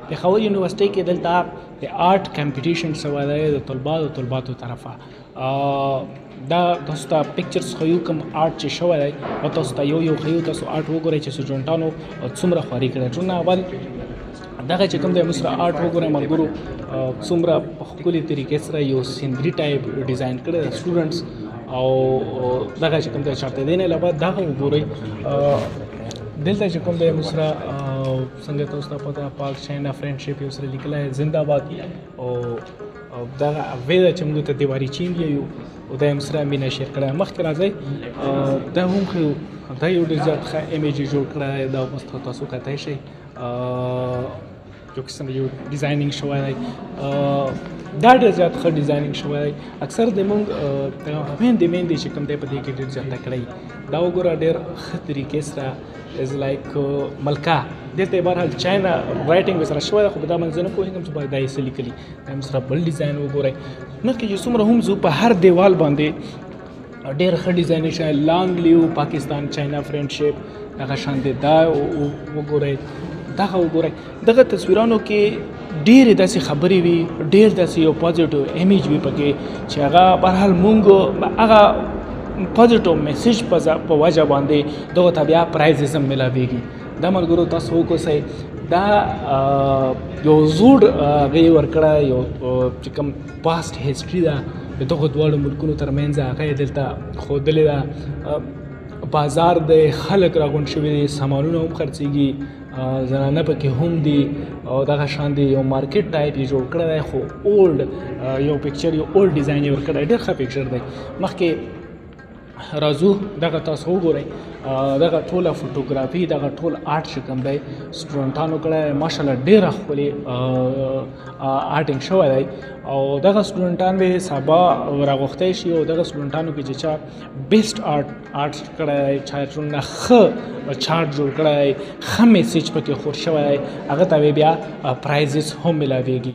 پېښور یونیورسٹي کې دلته د آرټ کمپټیشن شوی دی د طلباتو طرفه. دا تاسو ته پکچرز ښیو کوم آرټ چې شوی دی او تاسو ته یو ښیو. تاسو آرټ وګورئ چې سټوډنټانو څومره خواري کړې. ټول نه اول دغه چې کوم دی موږ سره آرټ وګورئ ملګرو څومره په ښکلي طریقې سره یو سینري ټایپ ډیزاین کړی دی سټوډنټس. او دغه چې کوم دی چارته دی نه علاوه دغه وګورئ دلته چې کوم دی موږ سره څنګه تاسو ته پته پاک چاینا فرینډشپ یو سره لیکلی زنده باد. او دغه ویده چې موږ ته دیواري چین یو او دا یې موږ سره مینه شیر کړی. مخکې راځئ دا هم ښیو دا یو ډېر زیات ښه امیج یې جوړ کړی دی. دا اوس تاسو کتلی شئ یو قسم یو ډیزاینینګ شوی دی. دا ډېر زیات ښه ډیزاینینګ شوی دی. اکثر د موږ میندې چې کوم دی په دې کې ډېر زیات تکړه وي. دا وګوره ډېر ښه طریقې سره از لایک ملکه دلته بهرحال چاینا رایټینګ سره شوی دی خو په دا باندې زه نه پوهېږم چې باید دا یې څه لیکلي. دا هم سره بل ډیزاین وګورئ. مخکې چې څومره هم زه په هر دیوال باندې ډېر ښه ډیزاین شوی لانګ لیو پاکستان چاینا فرینډشپ دغه شان دی. دا وګورئ دغه وګورئ. دغه تصویرانو کې ډېرې داسې خبرې وي ډېر داسې یو پازیټیو امیج وي پکې چې هغه بهرحال مونږ هغه پازیټیو میسیج په وجه باندې دغه ته بیا پرایزز هم میلاویږي. دا ملګرو تاسو وکوسئ دا یو زوړ هغه یې ورکړی یو چې کوم پاسټ هسټري ده د دغو دواړو ملکونو ترمنځ هغه یې دلته ښودلې ده. بازار دی خلک راغونډ شوي دي سامانونه هم خرڅېږي زنانه پکې هم دي او دغه شان دی یو مارکیټ ټایپ یې جوړ کړی دی خو اولډ یو پکچر یو اولډ ډیزاین یې ورکړی ډېر ښه پکچر دی. مخکې راځو دغه تاسو وګورئ دغه ټوله فوټوګرافي دغه ټول آرټ چې کوم دی سټوډنټانو کړی ماشاءالله ډېره ښکلې آرټینګ شوی دی. او دغه سټوډنټان به سبا راغوښتی شي او دغه سټوډنټانو کې چې چا بیسټ آرټ کړی دی چا څومره ښه چارټ جوړ کړی دی ښه میسیج پکې خور شوی دی هغه ته بیا پرایزز هم میلاویږي.